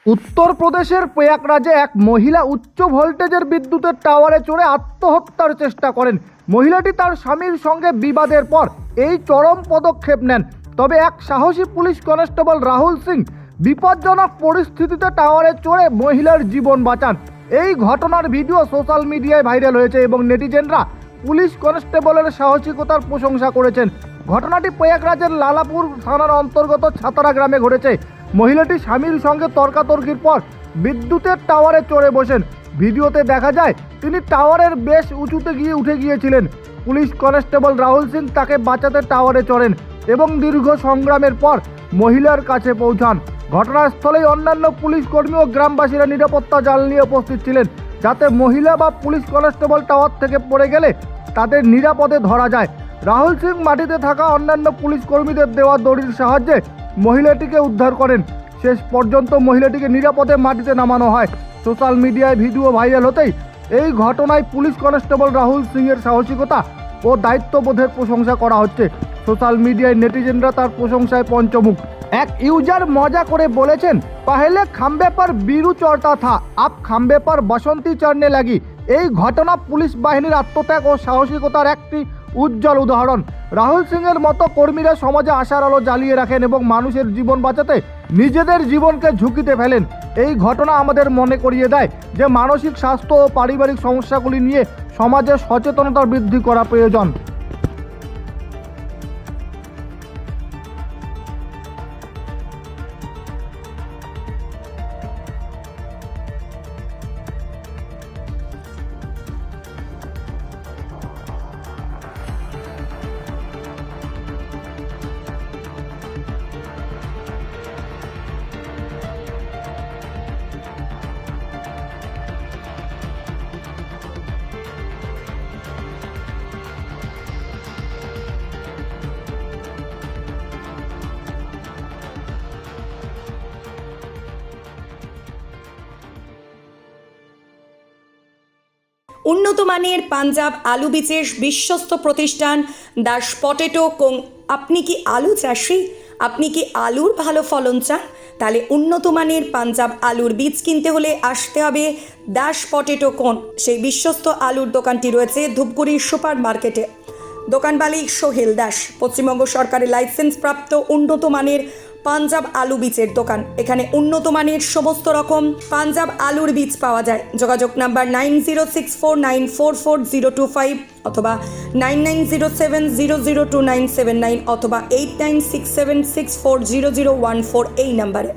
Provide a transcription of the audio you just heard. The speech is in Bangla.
উত্তরপ্রদেশের প্রয়াগরাজে এক মহিলা উচ্চ ভোল্টেজের বিদ্যুতের টাওয়ারে চড়ে আত্মহত্যার চেষ্টা করেন। মহিলাটি তার স্বামীর সঙ্গে বিবাদের পর এই চরম পদক্ষেপ নেন। তবে এক সাহসী পুলিশ কনস্টেবল রাহুল সিং বিপজ্জনক পরিস্থিতিতে টাওয়ারে চড়ে মহিলার জীবন বাঁচান। এই ঘটনার ভিডিও সোশ্যাল মিডিয়ায় ভাইরাল হয়েছে এবং নেটিজেনরা পুলিশ কনস্টেবলের সাহসিকতার প্রশংসা করেছেন। ঘটনাটি প্রয়াগরাজের লালাপুর থানার অন্তর্গত ছাতারা গ্রামে ঘটেছে। মহিলাটি স্বামীর সঙ্গে তর্কাতর্কির পর বিদ্যুতের টাওয়ারে চড়ে বসেন। ভিডিওতে দেখা যায় তিনি টাওয়ারের বেশ উঁচুতে গিয়ে উঠে গিয়েছিলেন। পুলিশ কনস্টেবল রাহুল সিং তাকে বাঁচাতে টাওয়ারে চড়েন এবং দীর্ঘ সংগ্রামের পর মহিলার কাছে পৌঁছান। ঘটনাস্থলেই অন্যান্য পুলিশ কর্মী ও গ্রামবাসীরা নিরাপত্তা জাল নিয়ে উপস্থিত ছিলেন, যাতে মহিলা বা পুলিশ কনস্টেবল টাওয়ার থেকে পড়ে গেলে তাদের নিরাপদে ধরা যায়। রাহুল সিং মাটিতে থাকা অন্যান্য পুলিশ কর্মীদের দেওয়া দড়ির সাহায্যে মহিলাটিকে উদ্ধার করেন। শেষ পর্যন্ত মহিলাটিকে নিরাপদে মাটিতে নামানো হয়। সোশ্যাল মিডিয়ায় ভিডিও ভাইরাল হতেই এই ঘটনায় পুলিশ কনস্টেবল রাহুল সিংয়ের সাহসিকতা ও দায়িত্ববোধের প্রশংসা করা হচ্ছে। সোশ্যাল মিডিয়ায় নেটিজেনরা তার প্রশংসায় পঞ্চমুখ। এক ইউজার মজা করে বলেছেন, পহলে খাম্বে পর বীরু চড়তা থা, আব খাম্বে পর বসন্তী চড়নে লাগি। এই ঘটনা পুলিশ বাহিনীর আত্মত্যাগ ও সাহসিকতার একটি উজ্জ্বল উদাহরণ। রাহুল সিংয়ের মতো কর্মীরা সমাজে আশার আলো জ্বালিয়ে রাখেন এবং মানুষের জীবন বাঁচাতে নিজেদের জীবনকে ঝুঁকিতে ফেলেন। এই ঘটনা আমাদের মনে করিয়ে দেয় যে মানসিক স্বাস্থ্য ও পারিবারিক সমস্যাগুলি নিয়ে সমাজে সচেতনতা বৃদ্ধি করা প্রয়োজন। উন্নত মানের পাঞ্জাব আলু বীজের বিশ্বস্ত প্রতিষ্ঠান দাস পটেটো কোং। আপনি কি আলু চাষি? আপনি কি আলুর ভালো ফলন চান? তাহলে উন্নত মানের পাঞ্জাব আলুর বীজ কিনতে হলে আসতে হবে দাস পটেটো কোং। সেই বিশ্বস্ত আলুর দোকানটি রয়েছে ধূপগুড়ির সুপার মার্কেটে। দোকান মালিক সোহেল দাস। পশ্চিমবঙ্গ সরকারের লাইসেন্স প্রাপ্ত উন্নত মানের পাঞ্জাব আলু বীজের দোকান। এখানে উন্নত মানের সমস্ত রকম পাঞ্জাব আলুর বীজ পাওয়া যায়। যোগাযোগ নাম্বার 9064944025 অথবা 9907002979 অথবা 8967640014 এই নাম্বারে।